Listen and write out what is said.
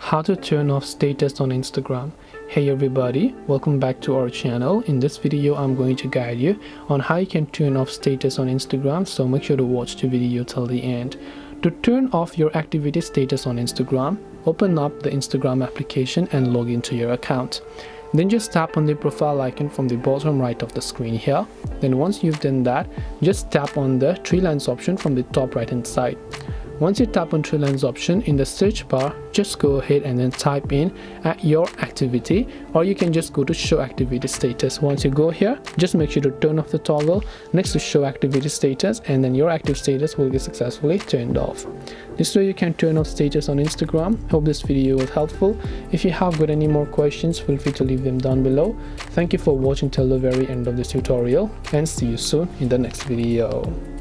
How to turn off status on Instagram. Hey everybody, welcome back to our channel. In this video I'm going to guide you on how you can turn off status on Instagram, so make sure to watch the video till the end. To turn off your activity status on Instagram, open up the Instagram application and log into your account. Then just tap on the profile icon from the bottom right of the screen here. Then once you've done that, just tap on the three lines option from the top right hand side. Once you tap on three lines option in the search bar, just go ahead and then type in your activity, or you can just go to show activity status. Once you go here, just make sure to turn off the toggle next to show activity status, and then your active status will get successfully turned off. This way you can turn off status on Instagram. Hope this video was helpful. If you have got any more questions, feel free to leave them down below. Thank you for watching till the very end of this tutorial, and see you soon in the next video.